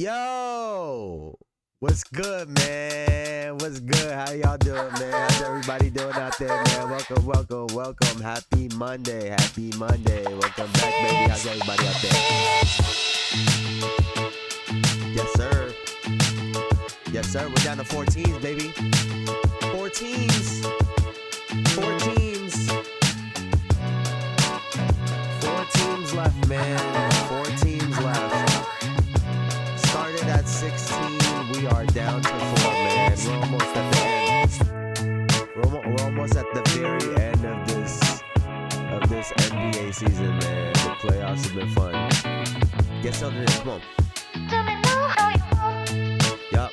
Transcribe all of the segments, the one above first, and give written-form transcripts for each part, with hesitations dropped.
Yo, what's good, man? What's good? How y'all doing, man? How's everybody doing out there, man? Welcome. Happy Monday. Welcome back, baby. How's everybody out there? Yes, sir. We're down to 4 teams, baby. 4 teams. 4 teams. 4 teams left, man. 4 teams left. Started at 16, we are down to 4, man. We're almost at the end. We're almost at the very end of this NBA season, man. The playoffs have been fun. Get something in, come on. Yup.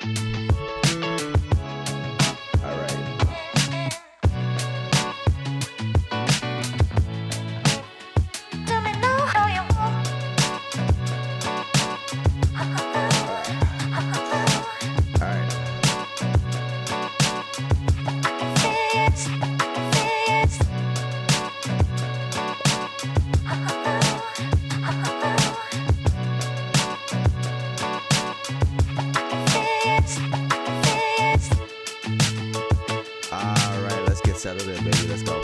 Settled in, baby. Let's go.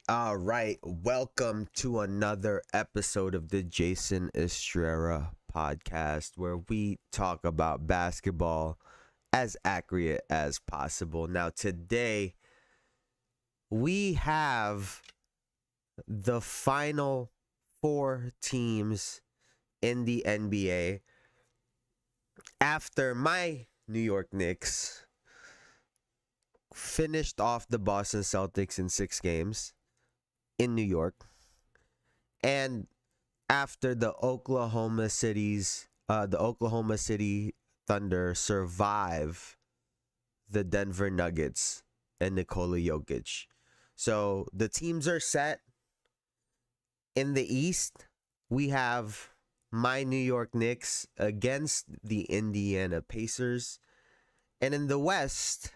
All right. Welcome to another episode of the Jayson Estrera podcast, where we talk about basketball as accurate as possible. Now, today we have the final 4 teams in the NBA. After my New York Knicks finished off the Boston Celtics in 6 games in New York, and after the Oklahoma City Thunder survive the Denver Nuggets and Nikola Jokic. So the teams are set. In the East, we have my New York Knicks against the Indiana Pacers. And in the West,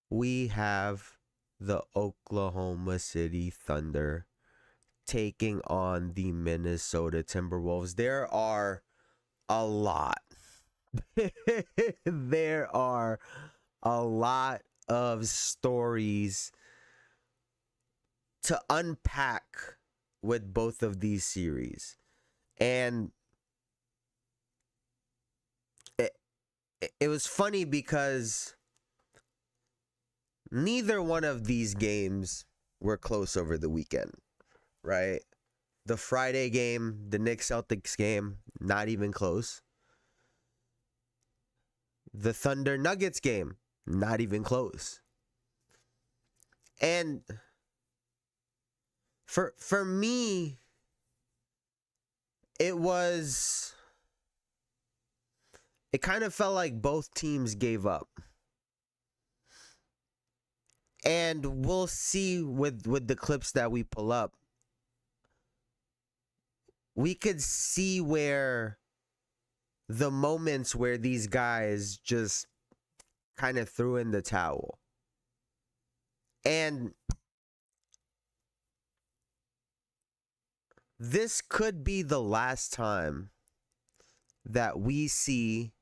we have the Oklahoma City Thunder taking on the Minnesota Timberwolves. There are a lot. There are a lot of stories to unpack with both of these series. And it was funny because neither one of these games were close over the weekend, right? The Friday game, the Knicks Celtics game, not even close. The Thunder Nuggets game, not even close. And for me, it kind of felt like both teams gave up. And we'll see with the clips that we pull up. We could see where the moments where these guys just kind of threw in the towel. And this could be the last time that we see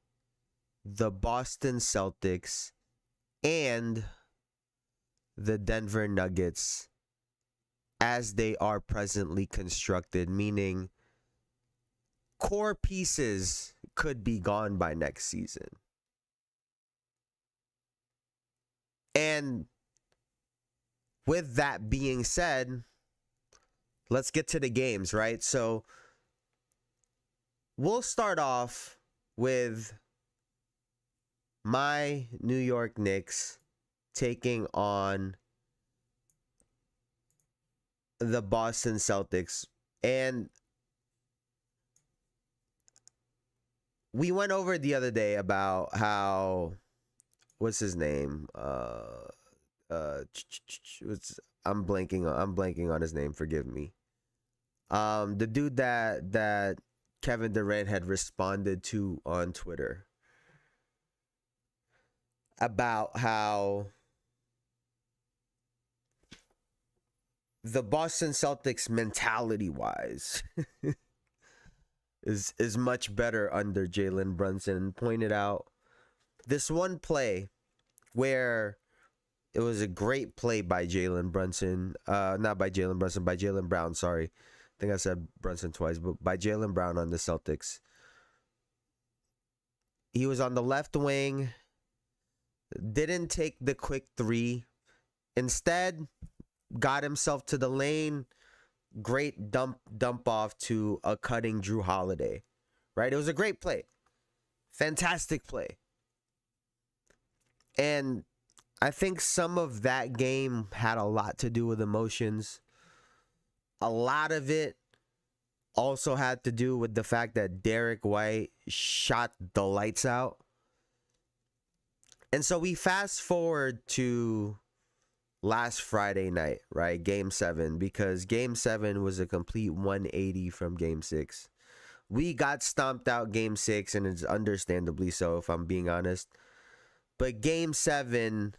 the Boston Celtics and the Denver Nuggets as they are presently constructed, meaning core pieces could be gone by next season. And with that being said, let's get to the games, right? So we'll start off with my New York Knicks taking on the Boston Celtics. And we went over the other day about how, what's his name? I'm blanking on his name, forgive me. The dude that Kevin Durant had responded to on Twitter about how the Boston Celtics mentality wise is much better under Jalen Brunson. Pointed out this one play where it was a great play by Jalen Brunson. Not by Jalen Brunson, by Jaylen Brown. Sorry. I think I said Brunson twice, but by Jaylen Brown on the Celtics. He was on the left wing, didn't take the quick three. Instead, got himself to the lane. Great dump off to a cutting Drew Holiday. Right? It was a great play. Fantastic play. And I think some of that game had a lot to do with emotions. A lot of it also had to do with the fact that Derek White shot the lights out. And so we fast forward to last Friday night, right? Game 7, because Game 7 was a complete 180 from Game 6. We got stomped out Game 6, and it's understandably so, if I'm being honest. But Game 7,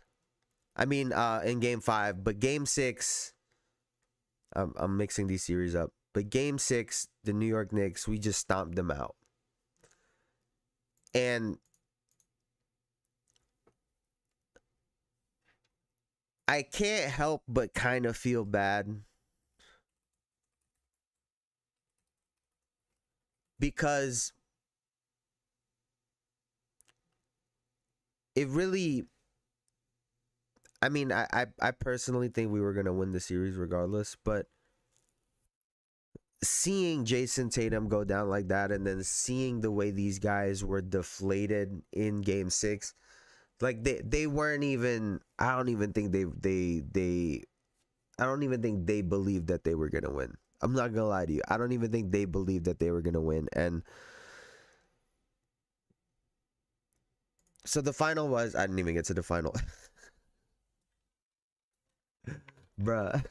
in Game 5, but Game 6, I'm mixing these series up. But Game 6, the New York Knicks, we just stomped them out. And I can't help but kind of feel bad because it really, I personally think we were going to win the series regardless, but seeing Jayson Tatum go down like that and then seeing the way these guys were deflated in Game 6, like they weren't even, I don't even think they believed that they were going to win. I'm not going to lie to you. I don't even think they believed that they were going to win. And so the final was, I didn't even get to the final. Bruh.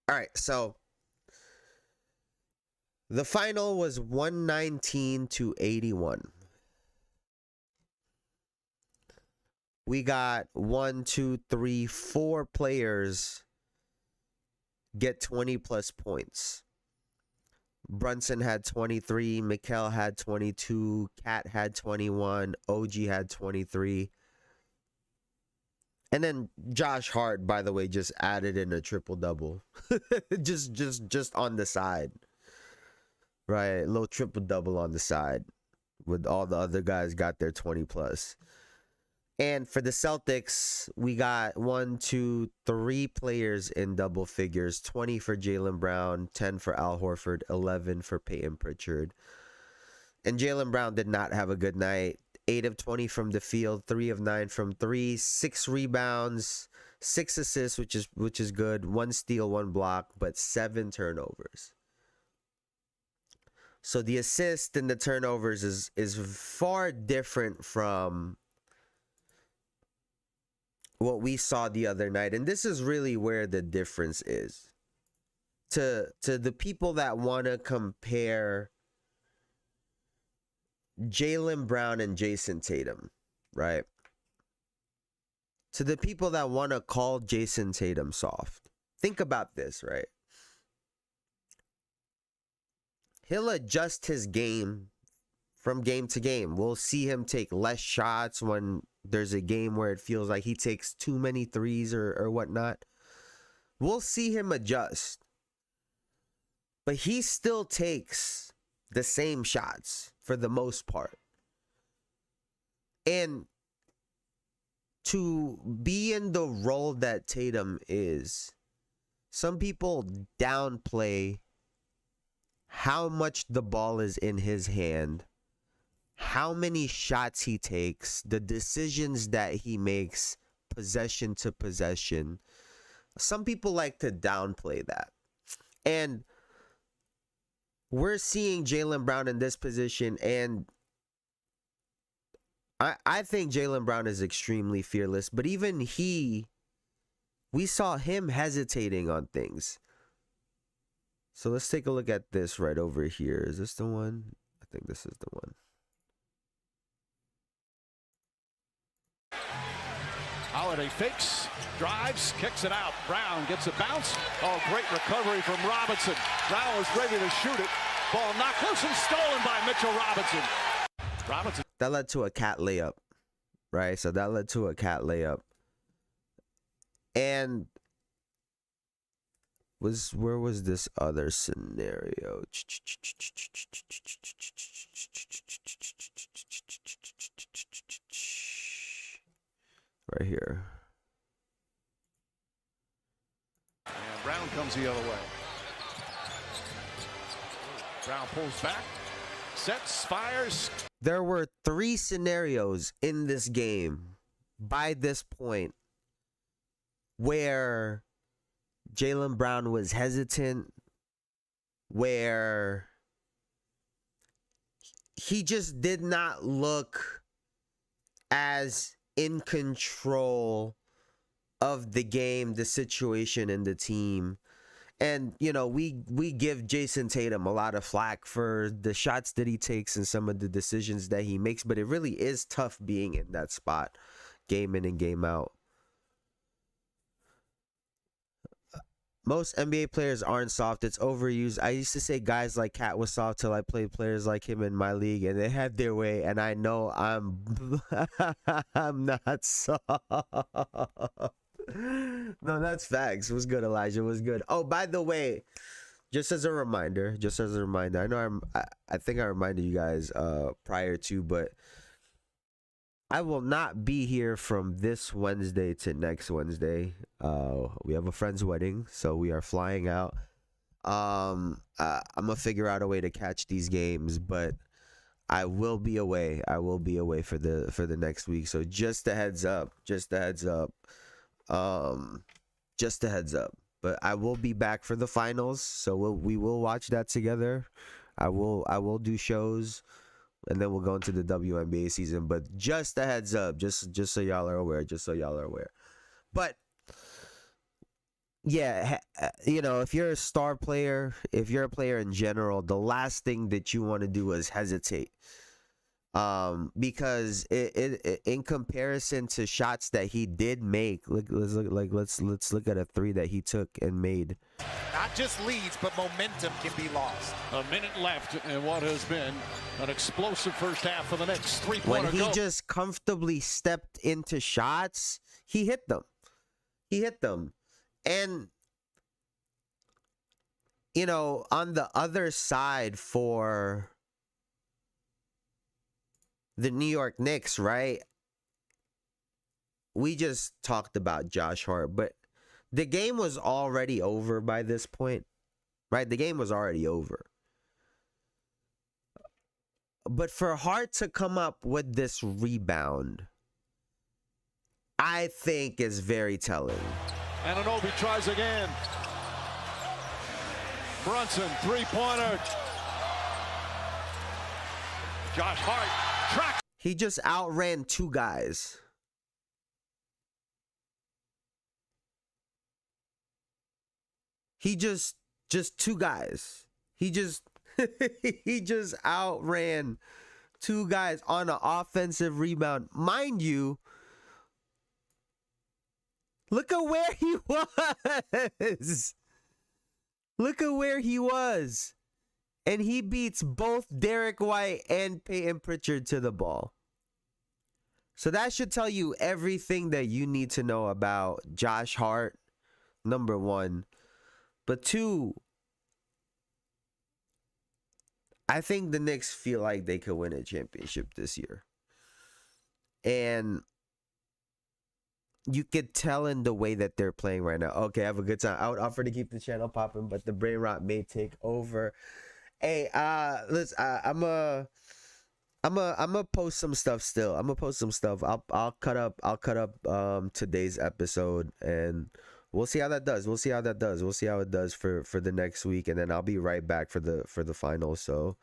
All right, so the final was 119-81. We got 4 players get 20 plus points. Brunson had 23, Mikal had 22, Cat had 21, OG had 23. And then Josh Hart, by the way, just added in a triple-double. just on the side. Right, a little triple-double on the side. With all the other guys got their 20 plus. And for the Celtics, we got 3 players in double figures. 20 for Jaylen Brown, 10 for Al Horford, 11 for Peyton Pritchard. And Jaylen Brown did not have a good night. 8 of 20 from the field, 3 of 9 from 3, 6 rebounds, 6 assists, which is good, 1 steal, 1 block, but 7 turnovers. So the assist and the turnovers is far different from what we saw the other night. And this is really where the difference is. To the people that want to compare Jaylen Brown and Jayson Tatum, right? To the people that want to call Jayson Tatum soft, think about this, right? He'll adjust his game from game to game. We'll see him take less shots when there's a game where it feels like he takes too many threes or whatnot. We'll see him adjust. But he still takes the same shots for the most part. And to be in the role that Tatum is, some people downplay how much the ball is in his hand, how many shots he takes, the decisions that he makes possession to possession. Some people like to downplay that. And we're seeing Jaylen Brown in this position, and I think Jaylen Brown is extremely fearless, but even we saw him hesitating on things. So let's take a look at this right over here. Is this the one? I think this is the one. Holiday fakes, drives, kicks it out. Brown gets a bounce. Oh, great recovery from Robinson. Brown was ready to shoot it. Ball knocked loose and stolen by Mitchell Robinson. That led to a cat layup, right? So that led to a cat layup. And where was this other scenario? Right here. And Brown comes the other way. Brown pulls back, sets, fires. There were 3 scenarios in this game by this point where Jaylen Brown was hesitant, where he just did not look as in control of the game, the situation, and the team. And, you know, we give Jayson Tatum a lot of flack for the shots that he takes and some of the decisions that he makes, but it really is tough being in that spot game in and game out. Most NBA players aren't soft. It's overused. I used to say guys like Cat was soft till I played players like him in my league, and they had their way, and I know I'm I'm not soft. No, that's facts. It was good, Elijah. It was good. Oh, by the way, just as a reminder, I know I think I reminded you guys prior to, but I will not be here from this Wednesday to next Wednesday. We have a friend's wedding, so we are flying out. I'm gonna figure out a way to catch these games, but I will be away. I will be away for the next week. So just a heads up. Just a heads up. But I will be back for the finals, so we will watch that together. I will do shows, and then we'll go into the WNBA season. But just a heads up, just so y'all are aware. But yeah, you know, if you're a star player, if you're a player in general, the last thing that you want to do is hesitate. Because it in comparison to shots that he did make, let's look at a 3 that he took and made. Not just leads, but momentum can be lost. A minute left in what has been an explosive first half for the Knicks. 3-pointer When he goal. just comfortably stepped into shots, he hit them. And you know, on the other side for the New York Knicks, right? We just talked about Josh Hart, but the game was already over by this point, right? The game was already over. But for Hart to come up with this rebound, I think is very telling. Anunoby tries again. Brunson, 3-pointer. Josh Hart tracks. He just outran 2 guys. He just 2 guys. He just he just outran 2 guys on an offensive rebound. Mind you, look at where he was. Look at where he was. And he beats both Derek White and Peyton Pritchard to the ball. So that should tell you everything that you need to know about Josh Hart, number 1. But 2, I think the Knicks feel like they could win a championship this year. And you could tell in the way that they're playing right now. Okay, have a good time. I would offer to keep the channel popping, but the brain rot may take over. Hey, I'm gonna post some stuff still. I'm gonna post some stuff. I'll cut up today's episode, and we'll see how that does. We'll see how it does for the next week, and then I'll be right back for the finals. So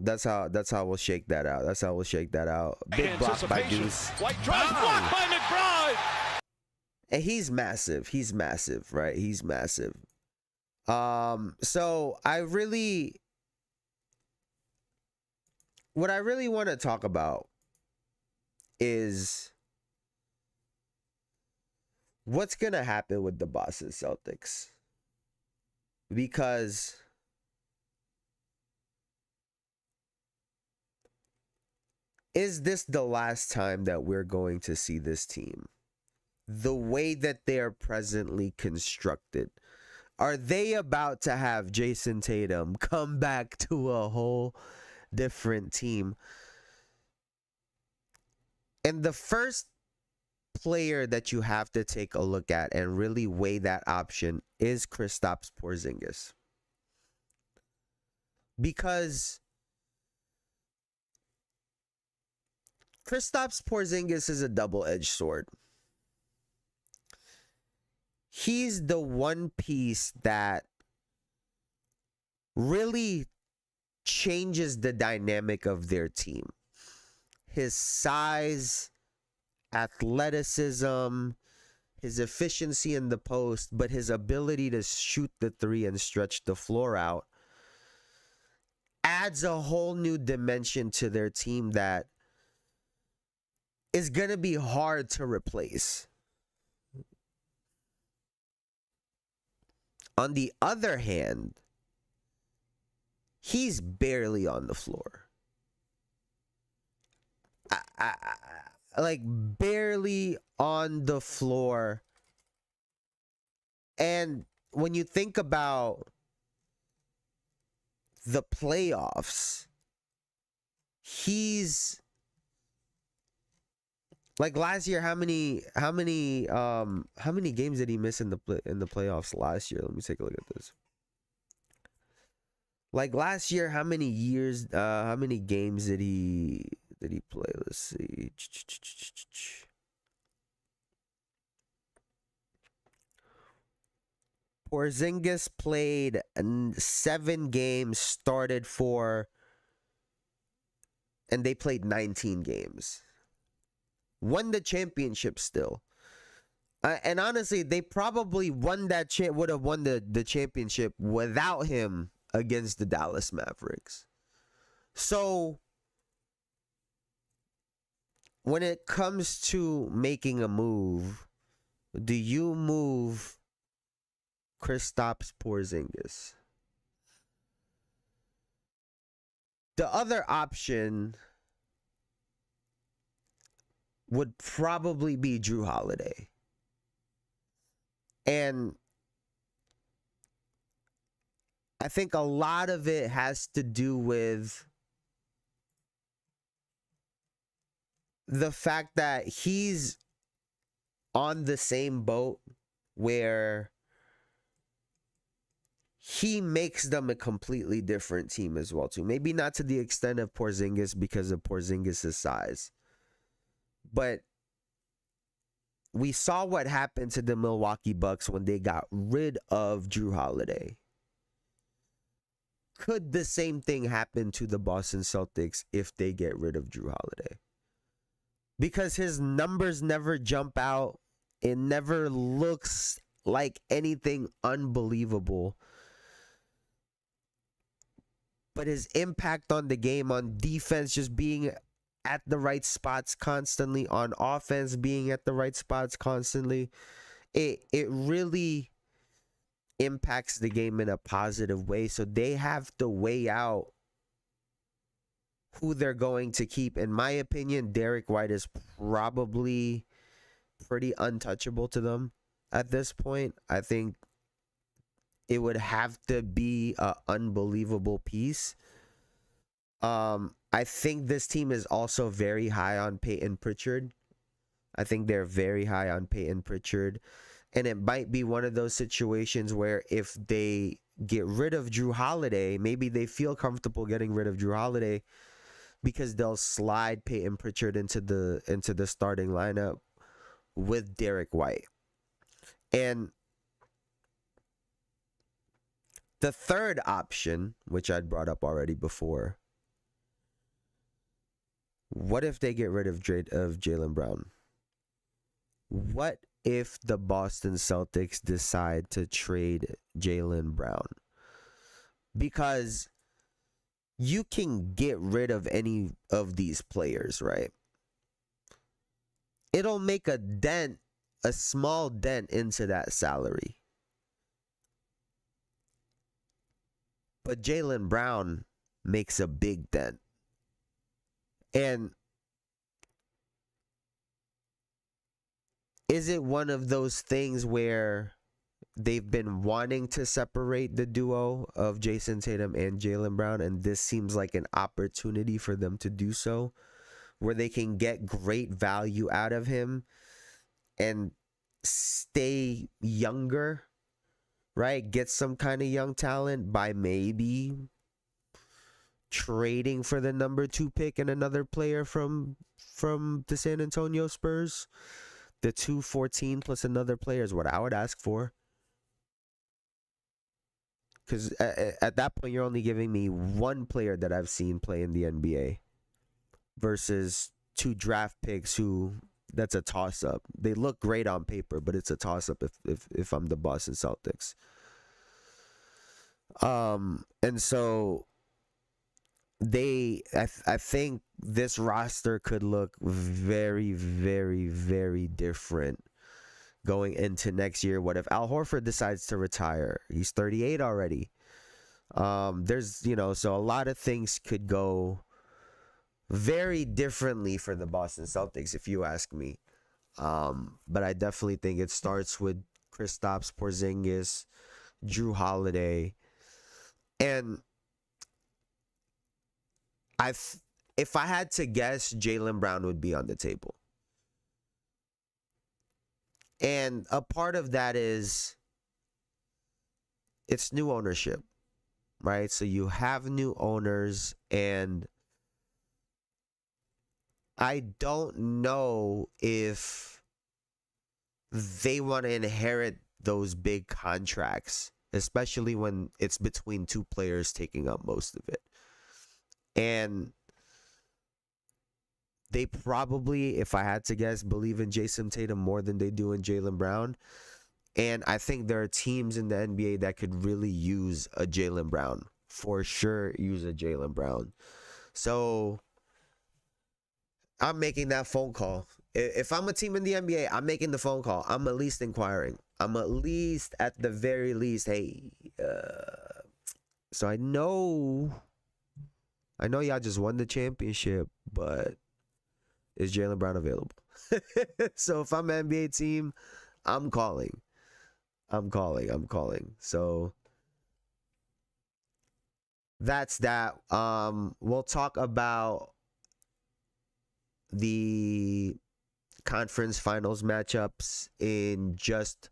that's how we'll shake that out. Big block by Deuce. White drive blocked by McBride. And he's massive. He's massive, right? He's massive. So what I really want to talk about is what's going to happen with the Boston Celtics. Because is this the last time that we're going to see this team? The way that they are presently constructed. Are they about to have Jayson Tatum come back to a whole different team? And the first player that you have to take a look at and really weigh that option is Kristaps Porzingis. Because Kristaps Porzingis is a double-edged sword. He's the one piece that really changes the dynamic of their team. His size, athleticism, his efficiency in the post, but his ability to shoot the three and stretch the floor out adds a whole new dimension to their team that is going to be hard to replace. On the other hand, he's barely on the floor. Like barely on the floor. And when you think about the playoffs, he's like last year. How many games did he miss in the playoffs last year? Let me take a look at this. Like last year, how many games did he play? Let's see. Porzingis played 7 games, started 4, and they played 19 games. Won the championship still. And honestly, they probably would have won the championship without him against the Dallas Mavericks. So when it comes to making a move, do you move Kristaps Porzingis? The other option would probably be Jrue Holiday. And I think a lot of it has to do with the fact that he's on the same boat where he makes them a completely different team as well too. Maybe not to the extent of Porzingis because of Porzingis' size. But we saw what happened to the Milwaukee Bucks when they got rid of Jrue Holiday. Could the same thing happen to the Boston Celtics if they get rid of Jrue Holiday? Because his numbers never jump out. It never looks like anything unbelievable. But his impact on the game, on defense, just being at the right spots constantly, on offense being at the right spots constantly, it really impacts the game in a positive way. So they have to weigh out who they're going to keep. In my opinion, Derek White is probably pretty untouchable to them at this point. I think it would have to be an unbelievable piece. I think this team is also very high on Peyton Pritchard. I think they're very high on Peyton Pritchard. And it might be one of those situations where if they get rid of Jrue Holiday, maybe they feel comfortable getting rid of Jrue Holiday because they'll slide Peyton Pritchard into the starting lineup with Derek White. And the third option, which I'd brought up already before, what if they get rid of Jaylen Brown? What if the Boston Celtics decide to trade Jaylen Brown. Because you can get rid of any of these players, right? It'll make a dent, a small dent into that salary. But Jaylen Brown makes a big dent. And is it one of those things where they've been wanting to separate the duo of Jayson Tatum and Jaylen Brown, and this seems like an opportunity for them to do so, where they can get great value out of him and stay younger, right? Get some kind of young talent by maybe trading for the number 2 pick and another player from the San Antonio Spurs. The 214 plus another player is what I would ask for. Because at that point, you're only giving me one player that I've seen play in the NBA versus 2 draft picks who, that's a toss-up. They look great on paper, but it's a toss-up if I'm the Boston Celtics. And so I think this roster could look very, very, very different going into next year. What if Al Horford decides to retire? He's 38 already. There's, so a lot of things could go very differently for the Boston Celtics, if you ask me. But I definitely think it starts with Kristaps Porzingis, Drew Holiday, and if I had to guess, Jaylen Brown would be on the table. And a part of that is it's new ownership, right? So you have new owners, and I don't know if they want to inherit those big contracts, especially when it's between 2 players taking up most of it. And they probably, if I had to guess, believe in Jayson Tatum more than they do in Jaylen Brown. And I think there are teams in the NBA that could really use a Jaylen Brown. For sure, use a Jaylen Brown. So I'm making that phone call. If I'm a team in the NBA, I'm making the phone call. I'm at least inquiring. I'm at least, at the very least, hey, so I know y'all just won the championship, but is Jaylen Brown available? So if I'm an NBA team, I'm calling. So that's that. We'll talk about the conference finals matchups in just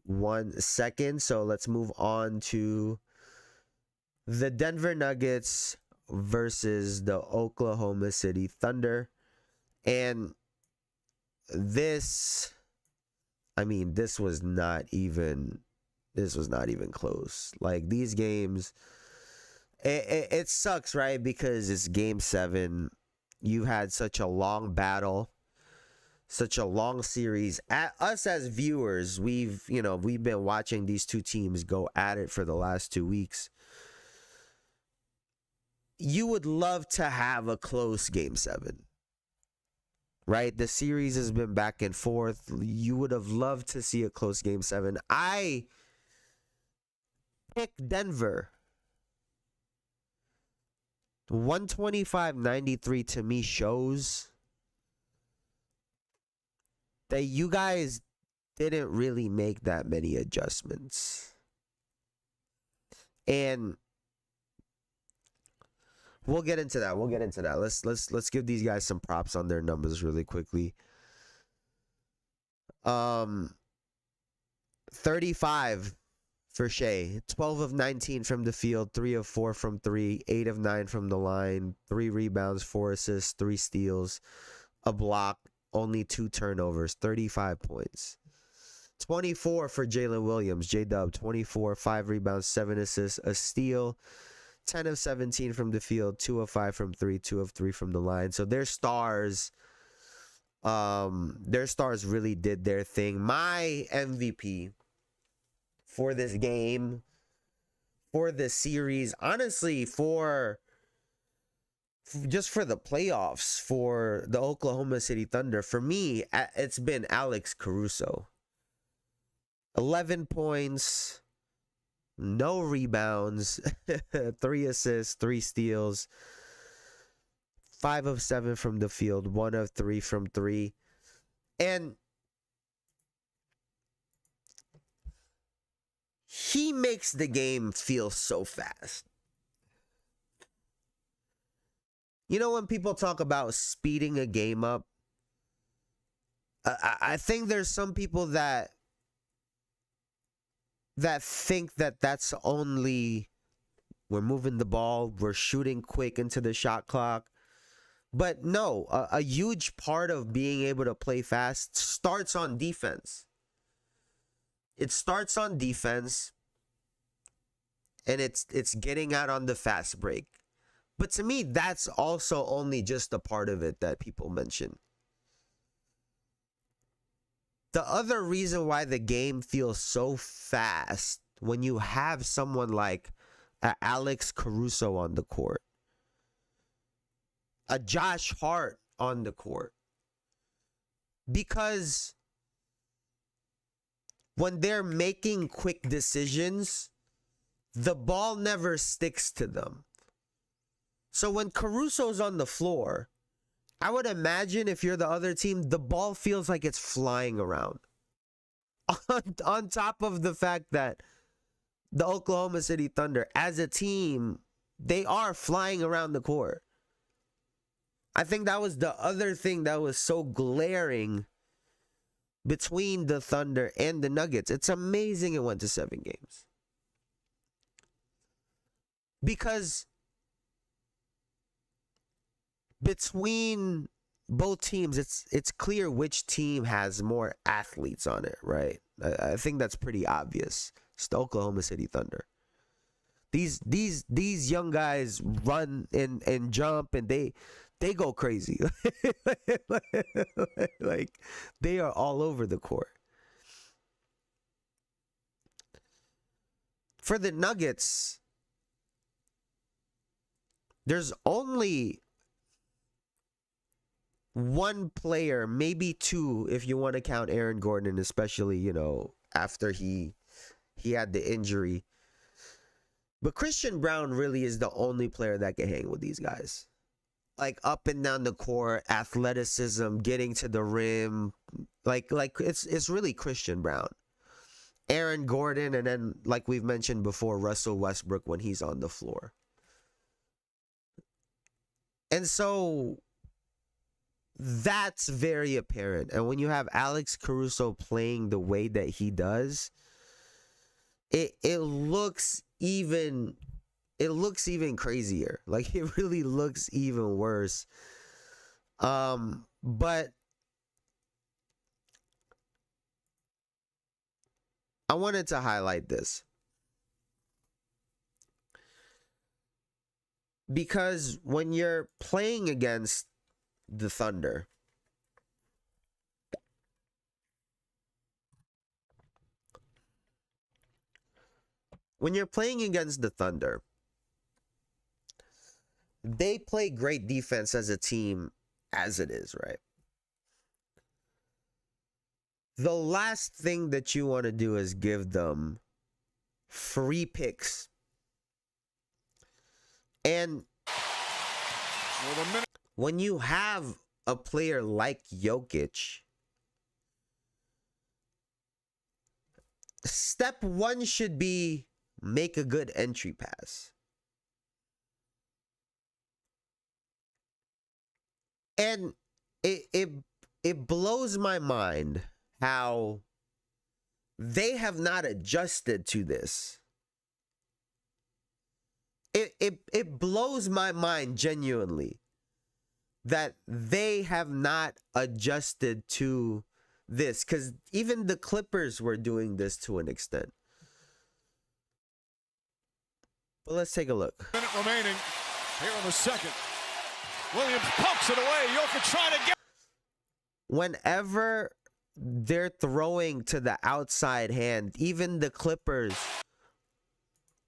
1 second. So let's move on to the Denver Nuggets versus the Oklahoma City Thunder. And this was not even close. Like, these games, it sucks, right? Because it's game 7. You had such a long battle, such a long series. Us as viewers, we've been watching these 2 teams go at it for the last 2 weeks. You would love to have a close game 7, right? The series has been back and forth. You would have loved to see a close game 7. I picked Denver. 125-93 to me shows that you guys didn't really make that many adjustments. And we'll get into that. Let's give these guys some props on their numbers really quickly. 35 for Shea, 12 of 19 from the field, 3 of 4 from 3, 8 of 9 from the line, 3 rebounds, 4 assists, 3 steals, a block, only 2 turnovers, 35 points. 24 for Jalen Williams, J-Dub, 24, 5 rebounds, 7 assists, a steal, 10 of 17 from the field, 2 of 5 from 3, 2 of 3 from the line. So their stars Their stars really did their thing. My MVP for this game, for this series, honestly, just for the playoffs, for the Oklahoma City Thunder, for me, it's been Alex Caruso. 11 points, no rebounds, 3 assists, 3 steals, 5 of 7 from the field, 1 of 3 from 3. And he makes the game feel so fast. You know, when people talk about speeding a game up, I think there's some people that think that that's only we're moving the ball, we're shooting quick into the shot clock. But no, a huge part of being able to play fast starts on defense. It starts on defense, and it's getting out on the fast break. But to me, that's also only just a part of it that people mention. The other reason why the game feels so fast when you have someone like Alex Caruso on the court, a Josh Hart on the court, because when they're making quick decisions, the ball never sticks to them. So when Caruso's on the floor, I would imagine if you're the other team, the ball feels like it's flying around. On top of the fact that the Oklahoma City Thunder, as a team, they are flying around the court. I think that was the other thing that was so glaring between the Thunder and the Nuggets. It's amazing it went to 7 games. Because between both teams, it's clear which team has more athletes on it, right? I think that's pretty obvious. It's the Oklahoma City Thunder. These young guys run and jump, and they go crazy. Like, they are all over the court. For the Nuggets, there's only one player, maybe 2, if you want to count Aaron Gordon, especially, you know, after he had the injury. But Christian Brown really is the only player that can hang with these guys. Like, up and down the court, athleticism, getting to the rim, like it's really Christian Brown, Aaron Gordon, and then, like we've mentioned before, Russell Westbrook when he's on the floor. And so that's very apparent. And when you have Alex Caruso playing the way that he does, it looks even crazier. Like, it really looks even worse. But I wanted to highlight this because when you're playing against the Thunder, they play great defense as a team as it is, right? The last thing that you want to do is give them free picks. And when you have a player like Jokic, step 1 should be make a good entry pass. And it blows my mind how they have not adjusted to this. It blows my mind genuinely that they have not adjusted to this, because even the Clippers were doing this to an extent. But let's take a look. Minute remaining here in the second. Williams pumps it away. Jokic trying to get. whenever they're throwing to the outside hand, even the Clippers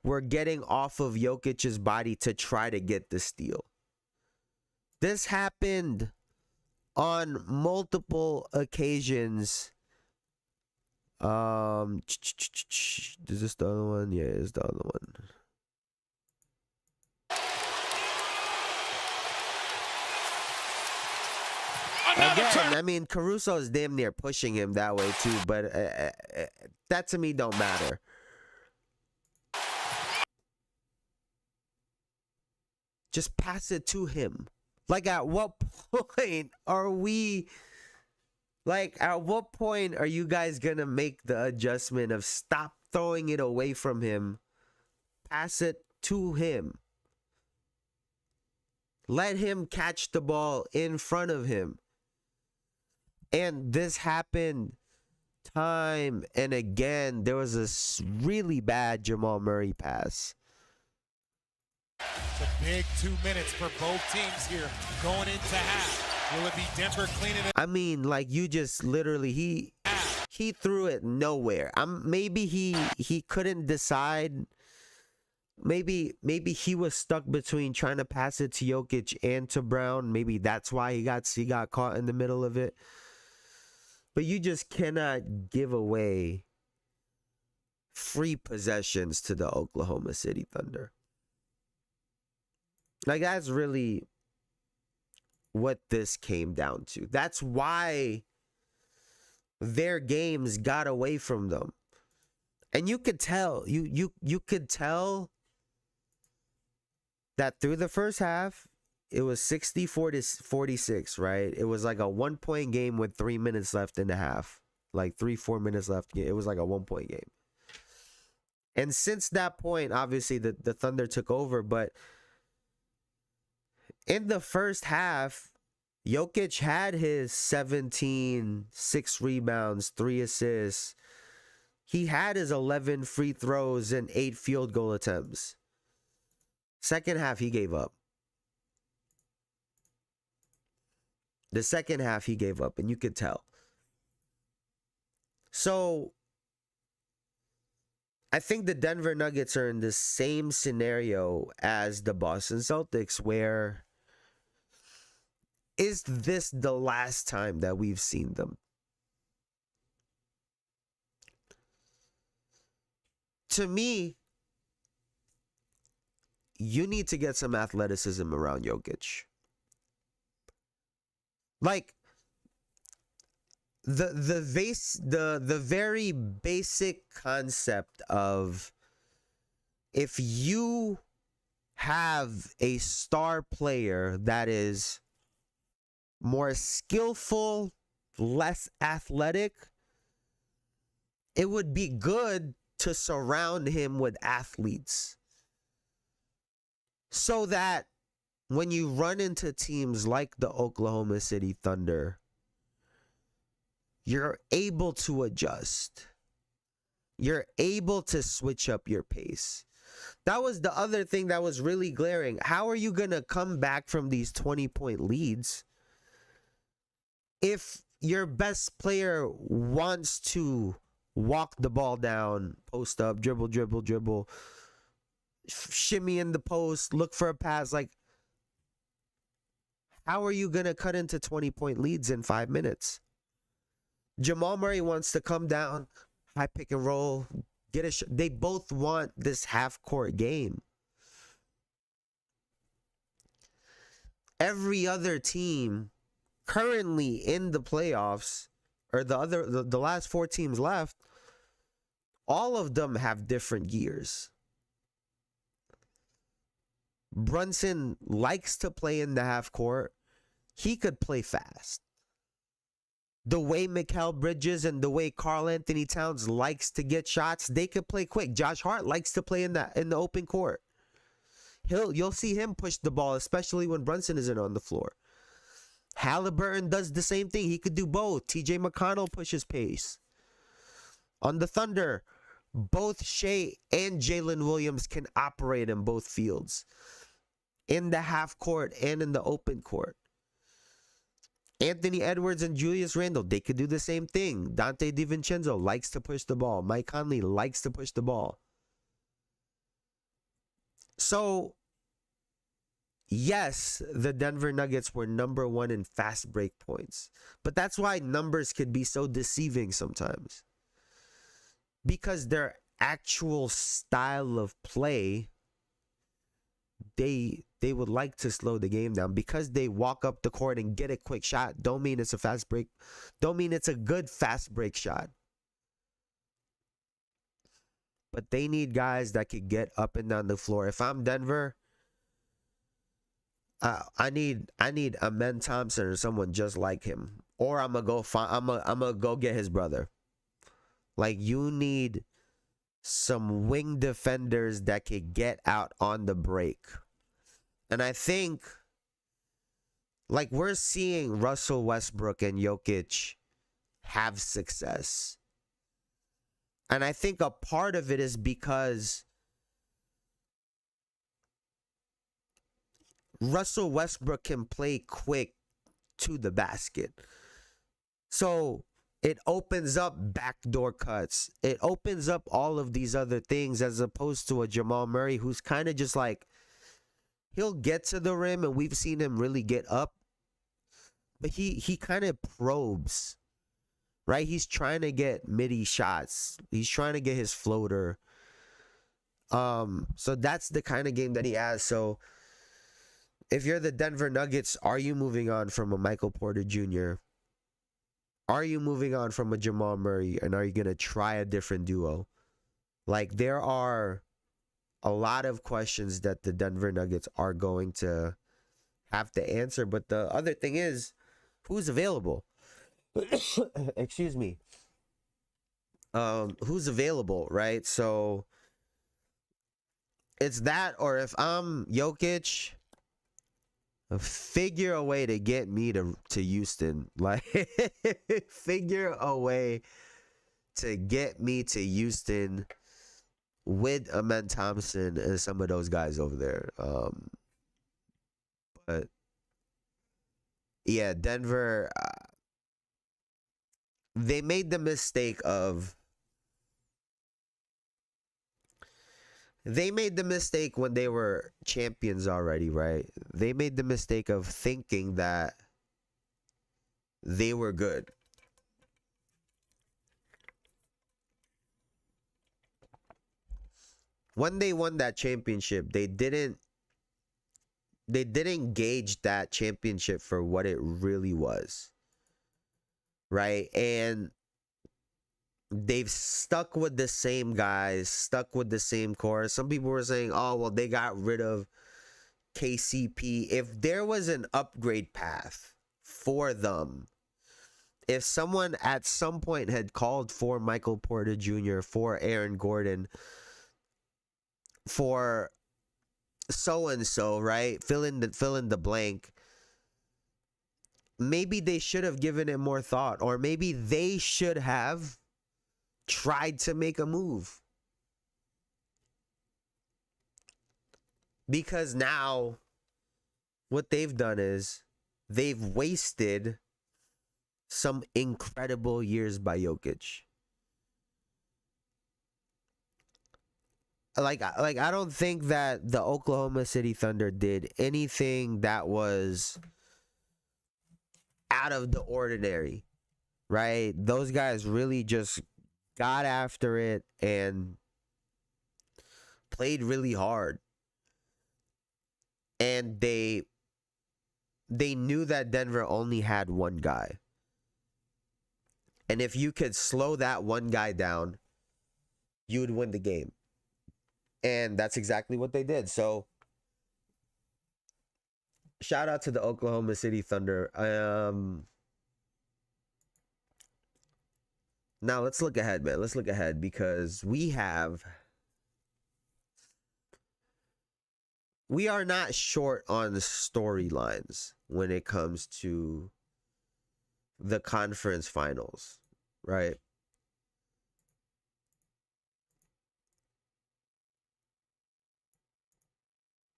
were getting off of Jokic's body to try to get the steal. This happened on multiple occasions. Is this the other one? Yeah, it's the other one. Again, I mean, Caruso is damn near pushing him that way too, but that to me don't matter. Just pass it to him. Like, at what point are we... Like, at what point are you guys going to make the adjustment of stop throwing it away from him, pass it to him? Let him catch the ball in front of him. And this happened time and again. There was a really bad Jamal Murray pass. It's a big 2 minutes for both teams here going into half. Will it be Denver cleaning it? I mean, like, you just literally, he threw it nowhere. Maybe he couldn't decide. Maybe he was stuck between trying to pass it to Jokic and to Brown. Maybe that's why he got caught in the middle of it. But you just cannot give away free possessions to the Oklahoma City Thunder. Like, that's really what this came down to. That's why their games got away from them. And you could tell, you could tell that through the first half, it was 60-46, right? It was like a 1-point game with 3 minutes left in the half. Like 3-4 minutes left. It was like a 1-point game. And since that point, obviously the Thunder took over, but in the first half, Jokic had his 17, 6 rebounds, 3 assists. He had his 11 free throws and 8 field goal attempts. Second half, he gave up. The second half, he gave up, and you could tell. So, I think the Denver Nuggets are in the same scenario as the Boston Celtics, where is this the last time that we've seen them? To me, you need to get some athleticism around Jokic. Like, the very basic concept of, if you have a star player that is more skillful, less athletic, it would be good to surround him with athletes, so that when you run into teams like the Oklahoma City Thunder, you're able to adjust. You're able to switch up your pace. That was the other thing that was really glaring. How are you going to come back from these 20-point leads if your best player wants to walk the ball down, post up, dribble, shimmy in the post, look for a pass? Like, how are you going to cut into 20-point leads in 5 minutes? Jamal Murray wants to come down, high pick and roll, get a shot. They both want this half-court game. Every other team currently in the playoffs, or the last 4 teams left, all of them have different gears. Brunson likes to play in the half court. He could play fast. The way Mikal Bridges and the way Karl Anthony Towns likes to get shots, they could play quick. Josh Hart likes to play in the open court. You'll see him push the ball, especially when Brunson isn't on the floor. Halliburton does the same thing. He could do both. TJ McConnell pushes pace. On the Thunder, both Shea and Jalen Williams can operate in both fields, in the half court and in the open court. Anthony Edwards and Julius Randle, they could do the same thing. Dante DiVincenzo likes to push the ball. Mike Conley likes to push the ball. So, yes, the Denver Nuggets were number 1 in fast break points. But that's why numbers could be so deceiving sometimes. Because their actual style of play, they would like to slow the game down. Because they walk up the court and get a quick shot, don't mean it's a fast break. Don't mean it's a good fast break shot. But they need guys that could get up and down the floor. If I'm Denver, I need Amen Thompson or someone just like him, or I'm gonna go get his brother. Like, you need some wing defenders that could get out on the break. And I think, like, we're seeing Russell Westbrook and Jokic have success. And I think a part of it is because Russell Westbrook can play quick to the basket. So it opens up backdoor cuts. It opens up all of these other things, as opposed to a Jamal Murray who's kind of just like, he'll get to the rim and we've seen him really get up, but he kind of probes, right? He's trying to get midi shots. He's trying to get his floater. So that's the kind of game that he has. So if you're the Denver Nuggets, are you moving on from a Michael Porter Jr.? Are you moving on from a Jamal Murray? And are you going to try a different duo? Like, there are a lot of questions that the Denver Nuggets are going to have to answer. But the other thing is, who's available? Excuse me. Who's available, right? So it's that, or if I'm Jokic, figure a way to get me to Houston. Like, figure a way to get me to Houston with Amen Thompson and some of those guys over there. But yeah, Denver, they made the mistake when they were champions already, right? They made the mistake of thinking that they were good. When they won that championship, they didn't gauge that championship for what it really was, right? And they've stuck with the same guys, stuck with the same core. Some people were saying, oh, well, they got rid of KCP. If there was an upgrade path for them, if someone at some point had called for Michael Porter Jr., for Aaron Gordon, for so-and-so, right? Fill in the blank. Maybe they should have given it more thought, or maybe they should have tried to make a move. Because now what they've done is they've wasted some incredible years by Jokic. Like I don't think that the Oklahoma City Thunder did anything that was out of the ordinary, right? Those guys really just got after it and played really hard. And they knew that Denver only had one guy. And if you could slow that one guy down, you would win the game. And that's exactly what they did. So, shout out to the Oklahoma City Thunder. Now, let's look ahead, man. Let's look ahead, because we are not short on storylines when it comes to the conference finals, right?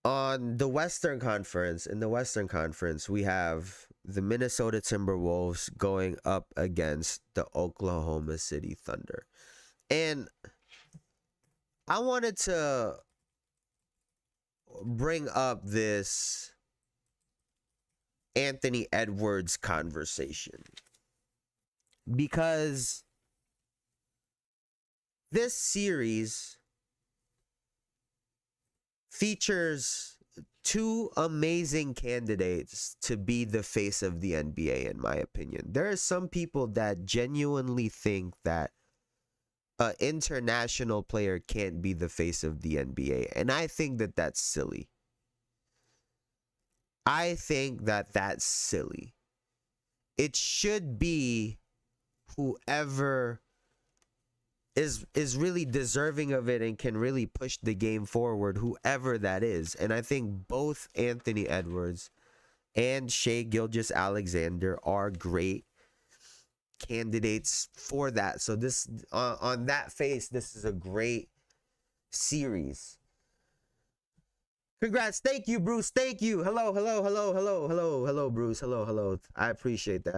On the Western Conference, in the Western Conference, we have the Minnesota Timberwolves going up against the Oklahoma City Thunder. And I wanted to bring up this Anthony Edwards conversation because this series features two amazing candidates to be the face of the NBA, in my opinion. There are some people that genuinely think that an international player can't be the face of the NBA, and I think that that's silly. I think that that's silly. It should be whoever is really deserving of it and can really push the game forward, whoever that is. And I think both Anthony Edwards and Shai Gilgeous-Alexander are great candidates for that. So this on that face, this is a great series. Congrats. Thank you, Bruce. Thank you. Hello, Bruce. Hello. I appreciate that.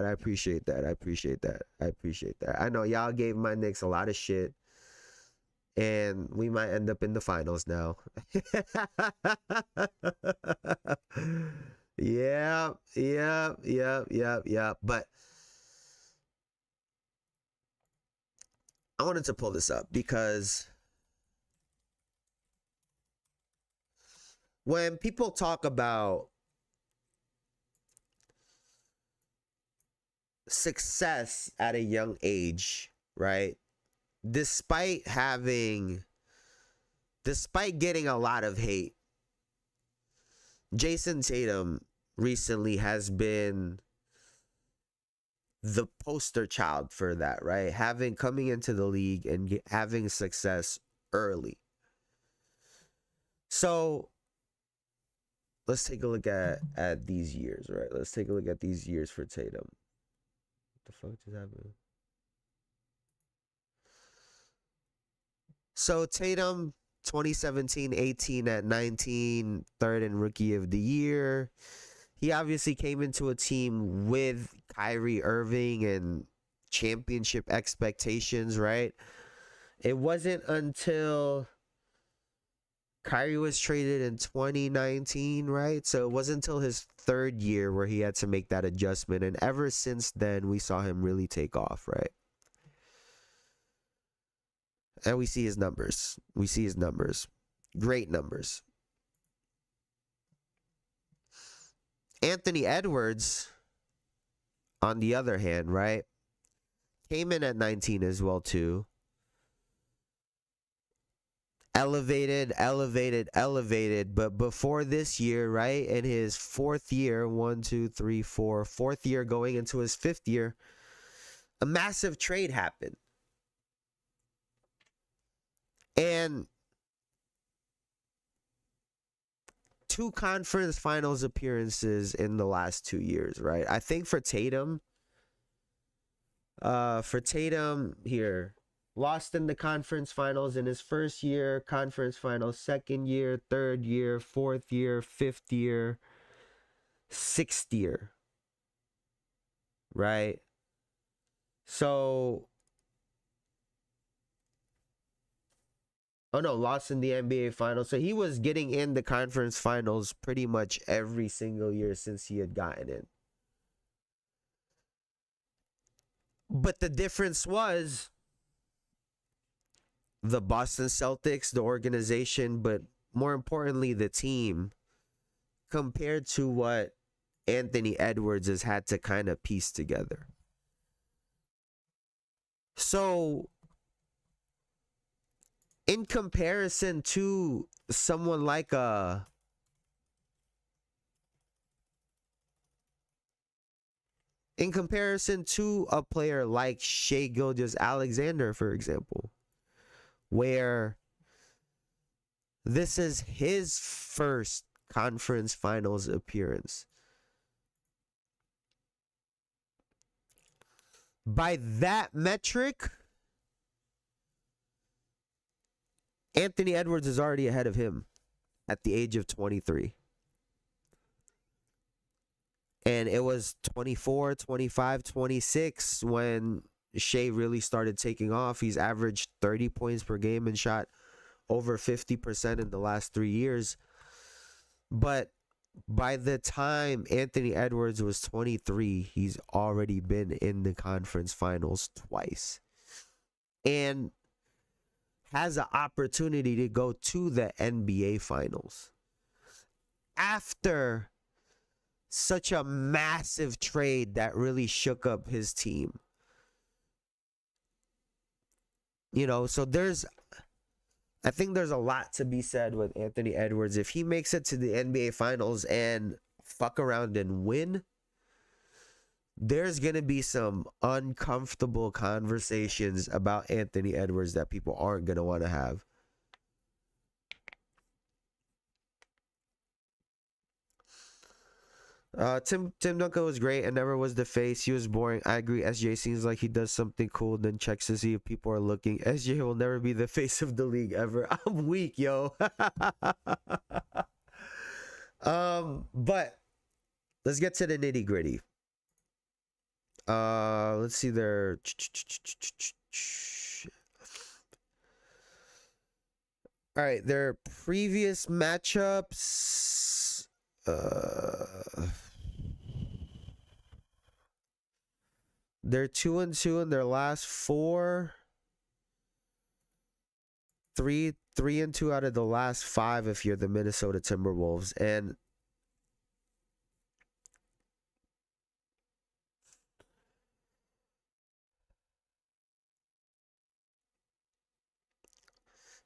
I know y'all gave my Knicks a lot of shit, and we might end up in the finals now. Yeah. But I wanted to pull this up because when people talk about success at a young age, right? Despite getting a lot of hate, Jayson Tatum recently has been the poster child for that, right? Coming into the league and having success early. So let's take a look at these years, right? Let's take a look at these years for Tatum. What the fuck just happened? So Tatum, 2017-18 at 19, third in Rookie of the Year. He obviously came into a team with Kyrie Irving and championship expectations, right? It wasn't until Kyrie was traded in 2019, right? So it wasn't until his third year where he had to make that adjustment. And ever since then, we saw him really take off, right? And we see his numbers. Great numbers. Anthony Edwards, on the other hand, right, came in at 19 as well, too. Elevated. But before this year, right, in his fourth year, fourth year going into his fifth year, a massive trade happened. And 2 conference finals appearances in the last 2 years, right? I think for Tatum here, lost in the conference finals in his first year, conference finals, second year, third year, fourth year, fifth year, sixth year, right? So, lost in the NBA finals. So he was getting in the conference finals pretty much every single year since he had gotten in. But the difference was the Boston Celtics, the organization, but more importantly, the team, compared to what Anthony Edwards has had to kind of piece together. So, in comparison to someone like a player like Shai Gilgeous-Alexander, for example, where this is his first conference finals appearance. By that metric, Anthony Edwards is already ahead of him at the age of 23. And And it was 24, 25, 26 when Shea really started taking off. He's averaged 30 points per game and shot over 50% in the last 3 years. But by the time Anthony Edwards was 23, he's already been in the conference finals twice and has an opportunity to go to the NBA finals after such a massive trade that really shook up his team. You know, so I think there's a lot to be said with Anthony Edwards. If he makes it to the NBA finals and fuck around and win, there's going to be some uncomfortable conversations about Anthony Edwards that people aren't going to want to have. Tim Duncan was great and never was the face. He was boring. I agree. SJ seems like he does something cool, then checks to see if people are looking. SJ will never be the face of the league ever. I'm weak, yo. But let's get to the nitty gritty. Let's see their. All right, their previous matchups. They're 2-2 in their last 4. 3-2 out of the last 5 if you're the Minnesota Timberwolves. And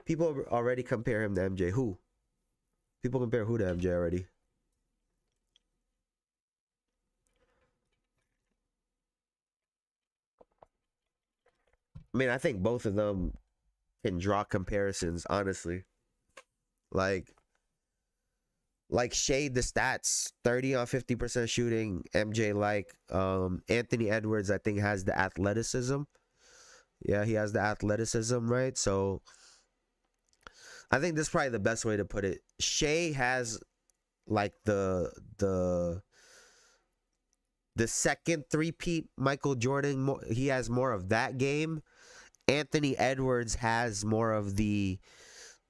people already compare him to MJ. Who? People compare who to MJ already? I mean, I think both of them can draw comparisons, honestly. Like shade the stats, 30 on 50% shooting. MJ Anthony Edwards, I think, has the athleticism. Yeah, he has the athleticism, right? So I think this is probably the best way to put it. Shea has like the second three-peat Michael Jordan. He has more of that game. Anthony Edwards has more of the,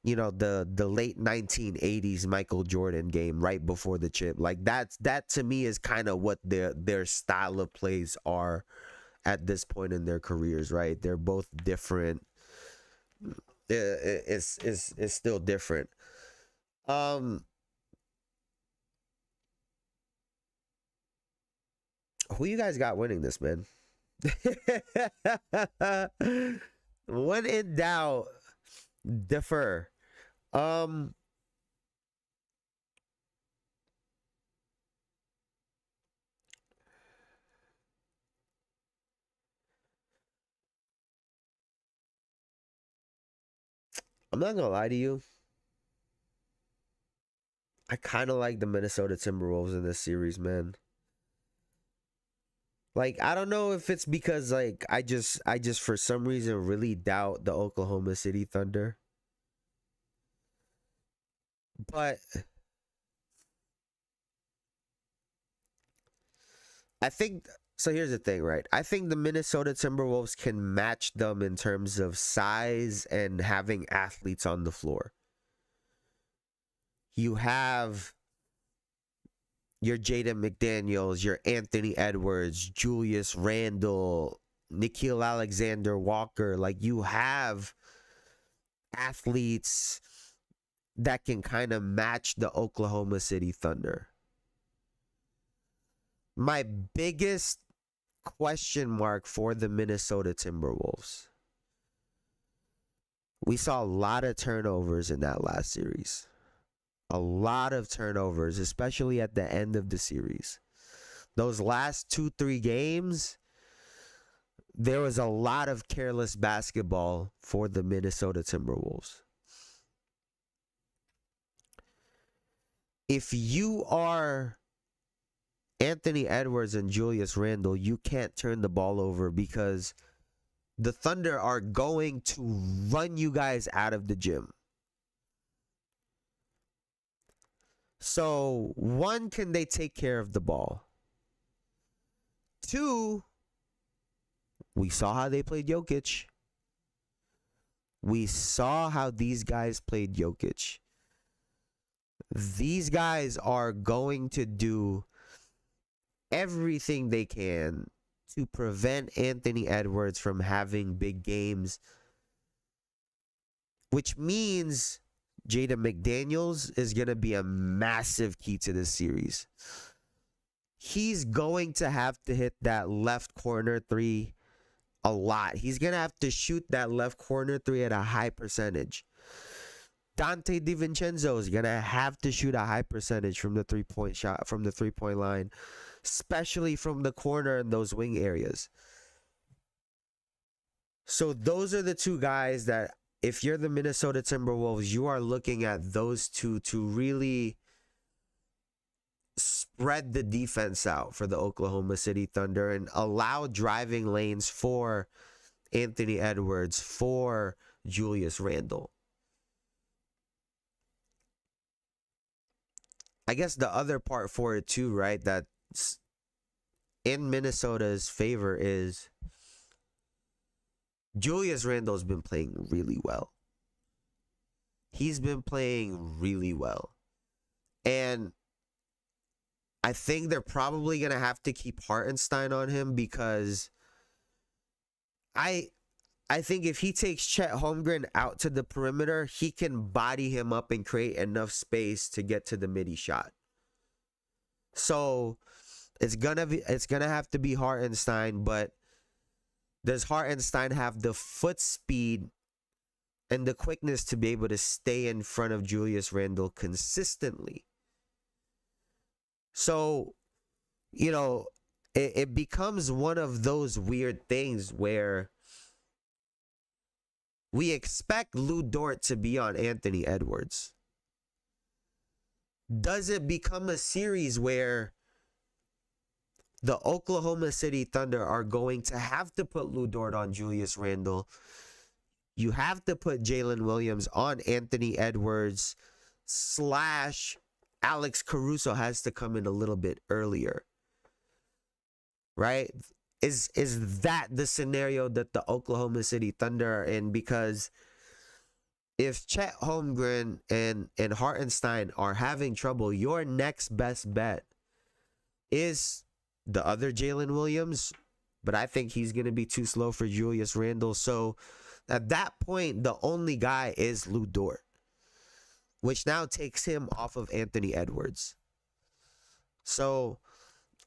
you know, the late 1980s Michael Jordan game right before the chip. Like that to me is kind of what their style of plays are at this point in their careers, right? They're both different. It's still different. Who you guys got winning this, man? When in doubt, defer. I'm not gonna lie to you. I kind of like the Minnesota Timberwolves in this series, man. Like, I don't know if it's because like I just for some reason really doubt the Oklahoma City Thunder. But I think so. Here's the thing, right? I think the Minnesota Timberwolves can match them in terms of size and having athletes on the floor. You have your Jaden McDaniels, your Anthony Edwards, Julius Randle, Nickeil Alexander-Walker. Like, you have athletes that can kind of match the Oklahoma City Thunder. My biggest question mark for the Minnesota Timberwolves. We saw a lot of turnovers in that last series. A lot of turnovers, especially at the end of the series. Those last 2-3 games, there was a lot of careless basketball for the Minnesota Timberwolves. If you are Anthony Edwards and Julius Randle, you can't turn the ball over because the Thunder are going to run you guys out of the gym. So, one, can they take care of the ball? 2, we saw how they played Jokic. We saw how these guys played Jokic. These guys are going to do everything they can to prevent Anthony Edwards from having big games, which means Jaden McDaniels is going to be a massive key to this series. He's going to have to hit that left corner 3 a lot. He's going to have to shoot that left corner 3 at a high percentage. Dante DiVincenzo is going to have to shoot a high percentage from the 3-point shot, from the 3-point line, especially from the corner and those wing areas. So those are the 2 guys that, if you're the Minnesota Timberwolves, you are looking at those 2 to really spread the defense out for the Oklahoma City Thunder and allow driving lanes for Anthony Edwards, for Julius Randle. I guess the other part for it too, right, that's in Minnesota's favor is Julius Randle's been playing really well. He's been playing really well. And I think they're probably going to have to keep Hartenstein on him because I think if he takes Chet Holmgren out to the perimeter, he can body him up and create enough space to get to the midi shot. So it's gonna have to be Hartenstein, but does Hartenstein have the foot speed and the quickness to be able to stay in front of Julius Randle consistently? So, you know, it becomes one of those weird things where we expect Lou Dort to be on Anthony Edwards. Does it become a series where the Oklahoma City Thunder are going to have to put Lou Dort on Julius Randle? You have to put Jalen Williams on Anthony Edwards / Alex Caruso has to come in a little bit earlier, right? Is that the scenario that the Oklahoma City Thunder are in? Because if Chet Holmgren and Hartenstein are having trouble, your next best bet is the other Jalen Williams, but I think he's going to be too slow for Julius Randle. So at that point, the only guy is Lou Dort, which now takes him off of Anthony Edwards. So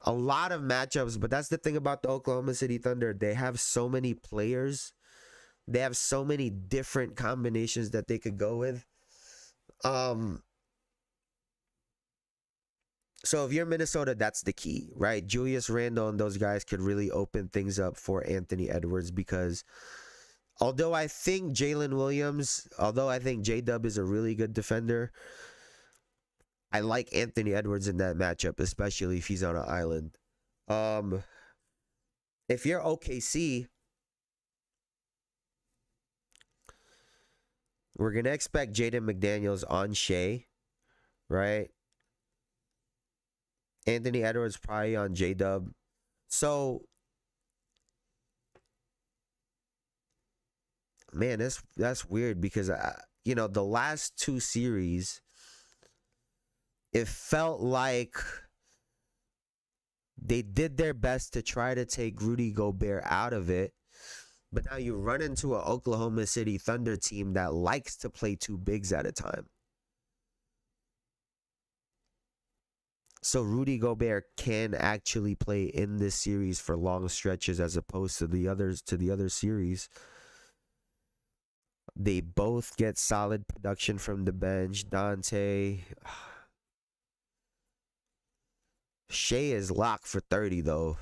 a lot of matchups, but that's the thing about the Oklahoma City Thunder. They have so many players. They have so many different combinations that they could go with. So if you're Minnesota, that's the key, right? Julius Randle and those guys could really open things up for Anthony Edwards, because although I think J-Dub is a really good defender, I like Anthony Edwards in that matchup, especially if he's on an island. If you're OKC, we're going to expect Jaden McDaniels on Shea, right? Anthony Edwards probably on J-Dub. So, man, that's weird because, the last 2 series, it felt like they did their best to try to take Rudy Gobert out of it. But now you run into an Oklahoma City Thunder team that likes to play 2 bigs at a time. So Rudy Gobert can actually play in this series for long stretches as opposed to the other series. They both get solid production from the bench. Dante, Shea is locked for 30 though.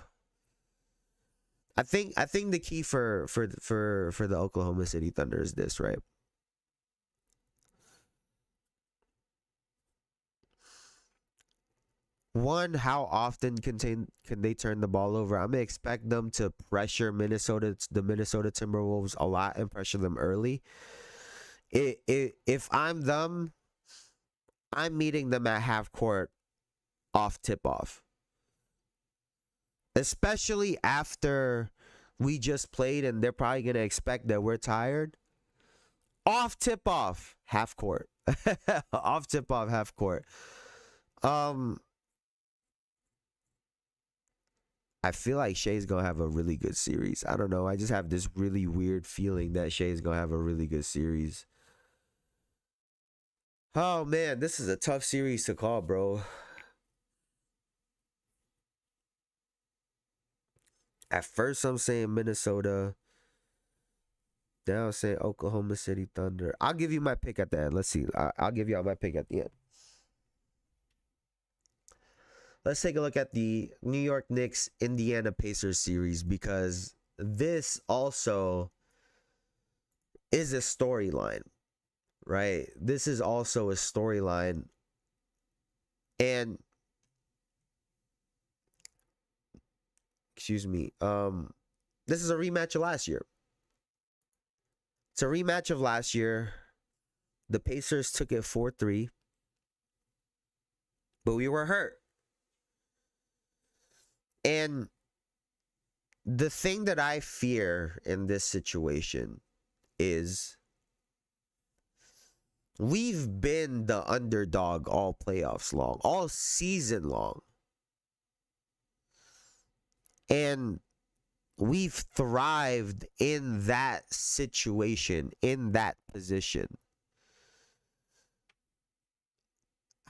I think the key for the Oklahoma City Thunder is this, right? One, how often can they turn the ball over? I'm gonna expect them to pressure the Minnesota Timberwolves a lot and pressure them early. If I'm them, I'm meeting them at half court off tip off. especially after we just played and they're probably going to expect that we're tired. Off tip off, half court. Off tip off, half court. I feel like Shai's going to have a really good series. I don't know. I just have this really weird feeling that Shai's going to have a really good series. Oh, man. This is a tough series to call, bro. At first, I'm saying Minnesota. Now I'm saying Oklahoma City Thunder. I'll give you my pick at the end. Let's see. I'll give y'all my pick at the end. Let's take a look at the New York Knicks Indiana Pacers series, because this also is a storyline, right? This is also a storyline. And excuse me, this is a rematch of last year. It's a rematch of last year. The Pacers took it 4-3, but we were hurt. And the thing that I fear in this situation is we've been the underdog all playoffs long, all season long. And we've thrived in that situation, in that position.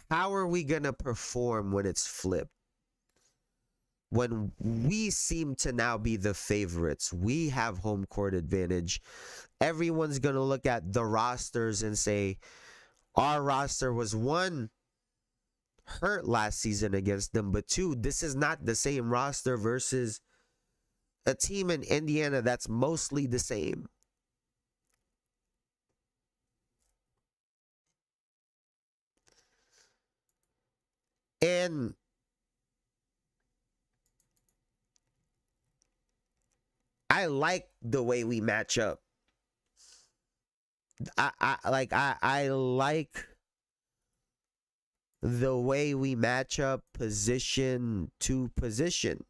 How are we going to perform when it's flipped? When we seem to now be the favorites, we have home court advantage. Everyone's going to look at the rosters and say, our roster was one, hurt last season against them, but two, this is not the same roster versus a team in Indiana that's mostly the same. And I like the way we match up. I like the way we match up position to position.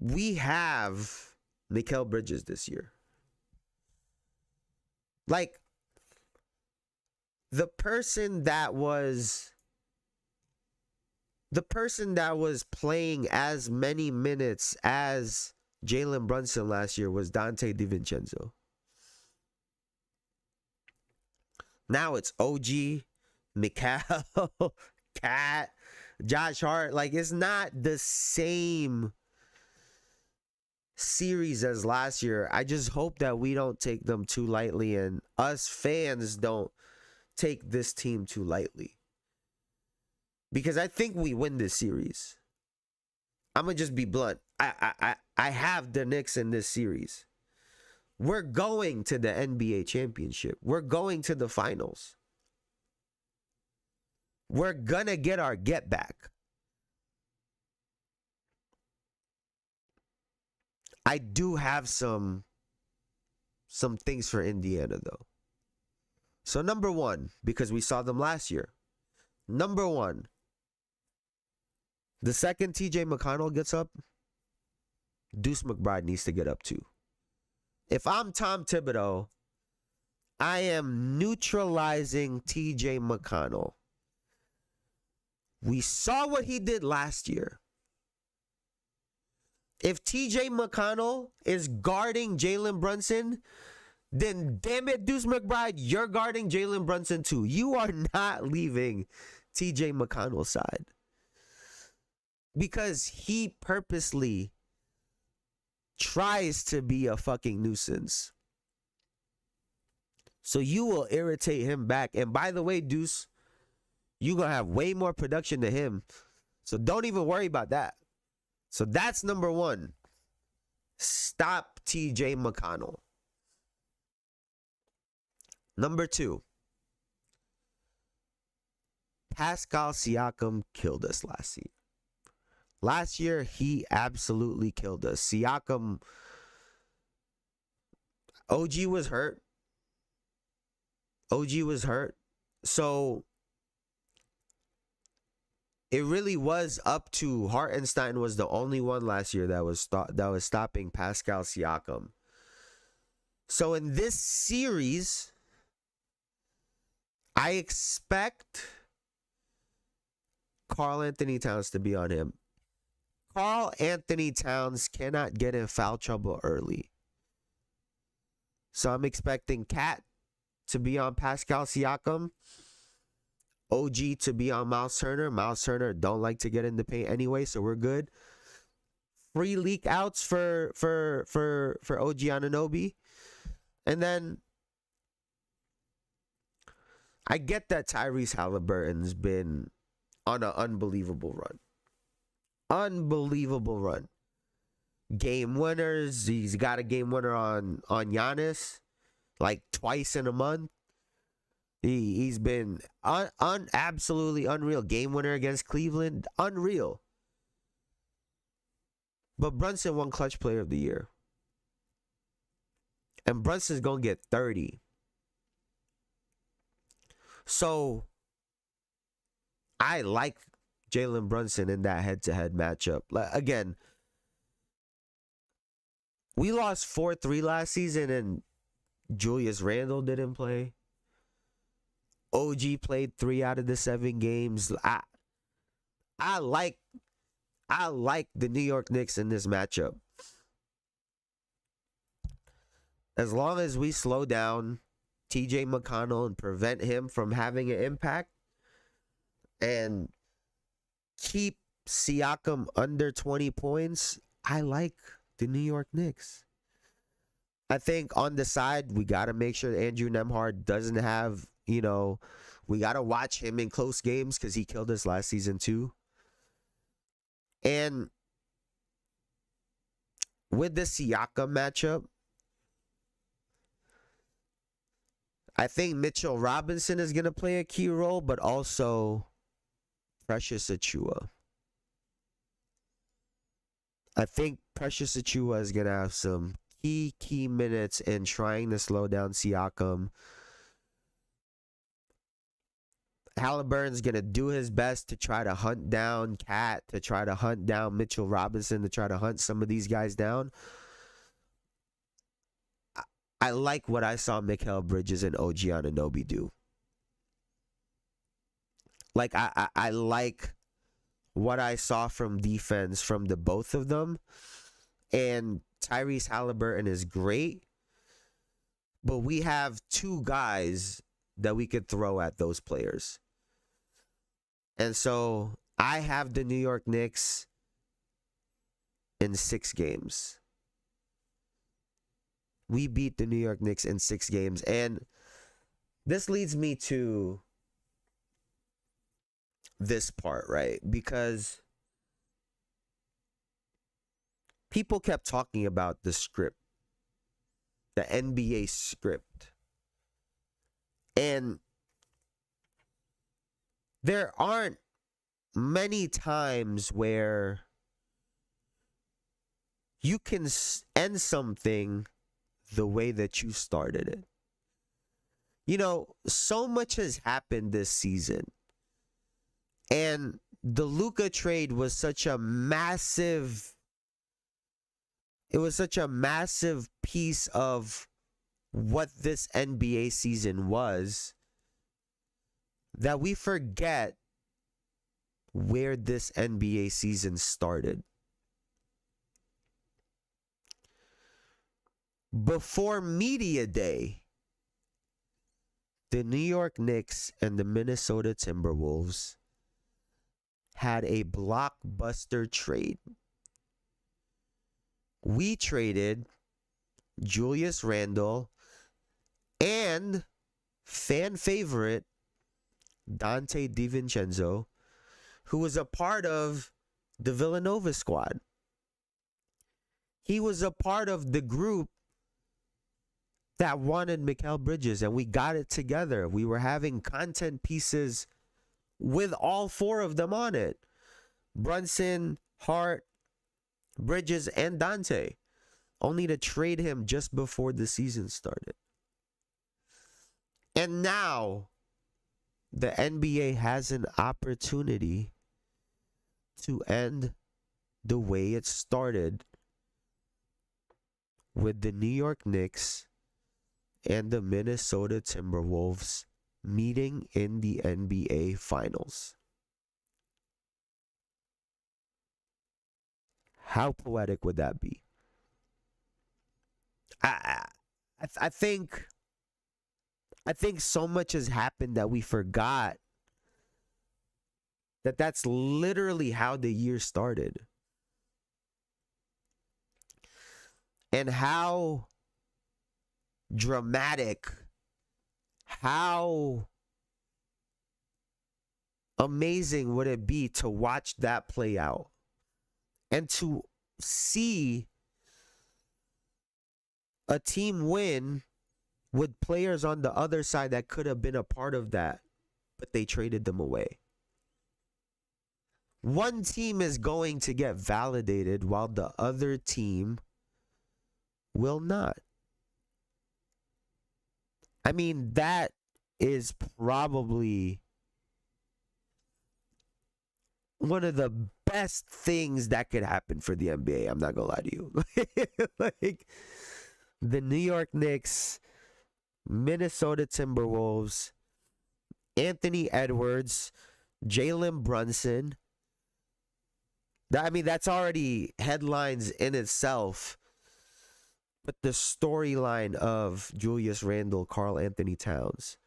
We have Mikal Bridges this year. Like, the person that was playing as many minutes as Jalen Brunson last year was Dante DiVincenzo. Now it's OG, Mikal, Cat, Josh Hart. Like, it's not the same series as last year. I just hope that we don't take them too lightly, and us fans don't take this team too lightly. Because I think we win this series. I'm going to just be blunt. I have the Knicks in this series. We're going to the NBA championship. We're going to the finals. We're going to get our get back. I do have some things for Indiana, though. So, number one, because we saw them last year. Number one, the second TJ McConnell gets up, Deuce McBride needs to get up too. If I'm Tom Thibodeau, I am neutralizing TJ McConnell. We saw what he did last year. If TJ McConnell is guarding Jalen Brunson, then damn it, Deuce McBride, you're guarding Jalen Brunson too. You are not leaving TJ McConnell's side. Because he purposely tries to be a fucking nuisance. So you will irritate him back. And by the way, Deuce, you're going to have way more production than him. So don't even worry about that. So that's number one. Stop TJ McConnell. Number two. Pascal Siakam killed us last season. Last year, he absolutely killed us. Siakam, OG was hurt. OG was hurt. So it really was up to Hartenstein was the only one last year that was stopping Pascal Siakam. So in this series, I expect Karl Anthony Towns to be on him. Karl Anthony Towns cannot get in foul trouble early. So I'm expecting Cat to be on Pascal Siakam. OG to be on Miles Turner. Miles Turner don't like to get in the paint anyway, so we're good. Free leak outs for OG Anunoby. And then I get that Tyrese Halliburton's been on an unbelievable run. Unbelievable run. Game winners. He's got a game winner on Giannis like twice in a month. He's been absolutely unreal. Game winner against Cleveland. Unreal. But Brunson won Clutch Player of the Year. And Brunson's going to get 30. So, I like Jalen Brunson in that head-to-head matchup. Again, we lost 4-3 last season and Julius Randle didn't play. OG played 3 out of the 7 games. I like the New York Knicks in this matchup. As long as we slow down TJ McConnell and prevent him from having an impact and keep Siakam under 20 points, I like the New York Knicks. I think on the side, we got to make sure Andrew Nembhard doesn't have, we got to watch him in close games because he killed us last season too. And with the Siakam matchup, I think Mitchell Robinson is going to play a key role, but also Precious Achiuwa. I think Precious Achiuwa is going to have some key minutes in trying to slow down Siakam. Halliburton's going to do his best to try to hunt down Cat, to try to hunt down Mitchell Robinson, to try to hunt some of these guys down. I like what I saw Mikal Bridges and OG Anunoby do. Like, I like what I saw from defense from the both of them. And Tyrese Halliburton is great. But we have 2 guys that we could throw at those players. And so I have the New York Knicks in 6 games. We beat the New York Knicks in 6 games. And this leads me to this part, right? Because people kept talking about the script, the NBA script. And there aren't many times where you can end something the way that you started it. So much has happened this season. And the Luka trade was such a massive piece of what this NBA season was that we forget where this NBA season started. Before Media Day, the New York Knicks and the Minnesota Timberwolves had a blockbuster trade. We traded Julius Randle and fan favorite Dante DiVincenzo, who was a part of the Villanova squad. He was a part of the group that wanted Mikal Bridges, and we got it together. We were having content pieces with all 4 of them on it. Brunson, Hart, Bridges, and Dante. Only to trade him just before the season started. And now, the NBA has an opportunity to end the way it started, with the New York Knicks and the Minnesota Timberwolves meeting in the NBA Finals. How poetic would that be? I think so much has happened that we forgot that that's literally how the year started. And how dramatic, how amazing would it be to watch that play out and to see a team win with players on the other side that could have been a part of that, but they traded them away. One team is going to get validated while the other team will not. I mean, that is probably one of the best things that could happen for the NBA. I'm not gonna lie to you. Like, the New York Knicks, Minnesota Timberwolves, Anthony Edwards, Jalen Brunson. I mean, that's already headlines in itself. But the storyline of Julius Randle, Karl Anthony Towns,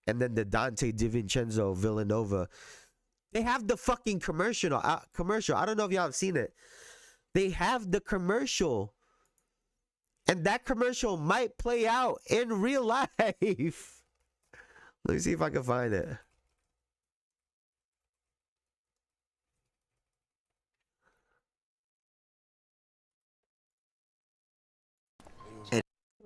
and then the Dante DiVincenzo Villanova, they have the fucking commercial. I don't know if y'all have seen it. They have the commercial. And that commercial might play out in real life. Let me see if I can find it.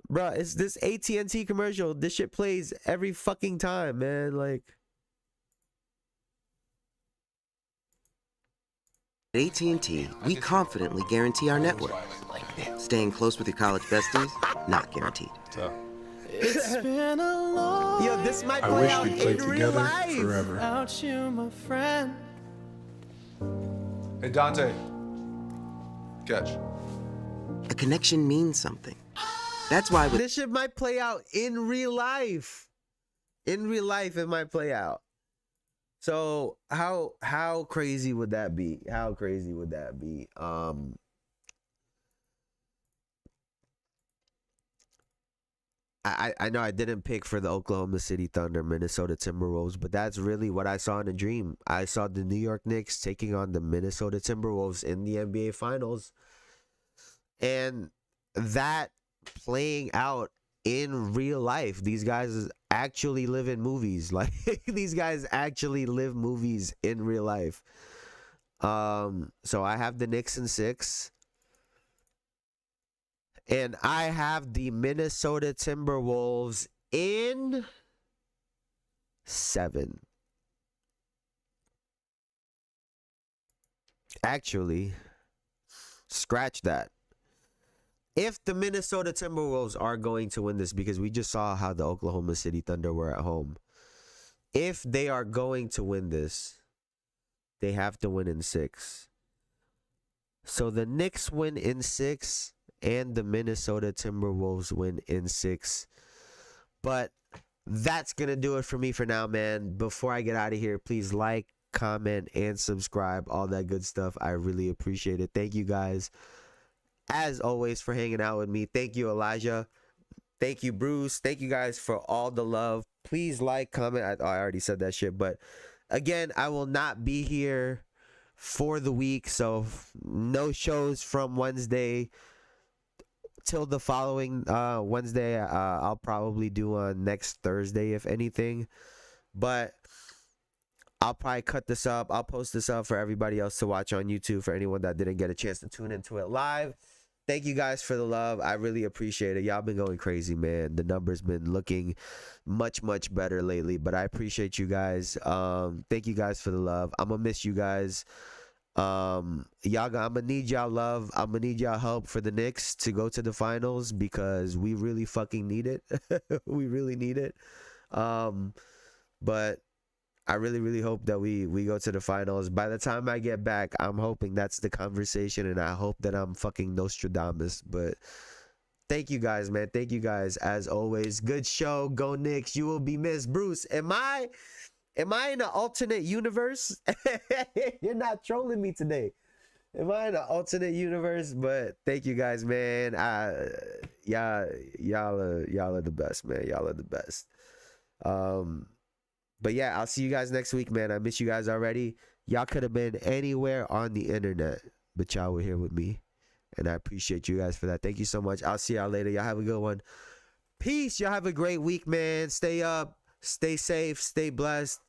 Bro, it's this AT&T commercial. This shit plays every fucking time, man. Like, At AT&T, we confidently guarantee our network. Staying close with your college besties, not guaranteed. It's been a long yo, this might I play wish out we played in real together life. forever. without you, my friend. Hey, Dante. Catch. A connection means something. That's why with This shit might play out in real life. In real life, it might play out. So how crazy would that be? How crazy would that be? I know I didn't pick for the Oklahoma City Thunder, Minnesota Timberwolves, but that's really what I saw in a dream. I saw the New York Knicks taking on the Minnesota Timberwolves in the NBA Finals, and that playing out in real life. These guys actually live in movies. Like, these guys actually live movies in real life. So I have the Knicks in 6. And I have the Minnesota Timberwolves in 7. Actually, scratch that. If the Minnesota Timberwolves are going to win this, because we just saw how the Oklahoma City Thunder were at home. If they are going to win this, they have to win in 6. So the Knicks win in 6 and the Minnesota Timberwolves win in 6. But that's going to do it for me for now, man. Before I get out of here, please like, comment, and subscribe. All that good stuff. I really appreciate it. Thank you guys, as always, for hanging out with me. Thank you, Elijah. Thank you, Bruce. Thank you guys for all the love. Please like, comment. I already said that shit. But again, I will not be here for the week. So no shows from Wednesday till the following Wednesday. I'll probably do on next Thursday, if anything. But I'll probably cut this up. I'll post this up for everybody else to watch on YouTube, for anyone that didn't get a chance to tune into it live. Thank you guys for the love. I really appreciate it. Y'all been going crazy, man. The numbers been looking much, much better lately, but I appreciate you guys. Thank you guys for the love. I'm gonna miss you guys. I'm gonna need y'all love. I'm gonna need y'all help for the Knicks to go to the finals, because we really fucking need it. We really need it. But I really, really hope that we go to the finals. By the time I get back, I'm hoping that's the conversation, and I hope that I'm fucking Nostradamus. But thank you guys, man. Thank you guys as always. Good show. Go Knicks. You will be missed. Bruce, am I in an alternate universe? You're not trolling me today. Am I in an alternate universe? But thank you guys, man. Y'all are the best, man. Y'all are the best. But yeah, I'll see you guys next week, man. I miss you guys already. Y'all could have been anywhere on the internet, but y'all were here with me, and I appreciate you guys for that. Thank you so much. I'll see y'all later. Y'all have a good one. Peace. Y'all have a great week, man. Stay up, stay safe, stay blessed.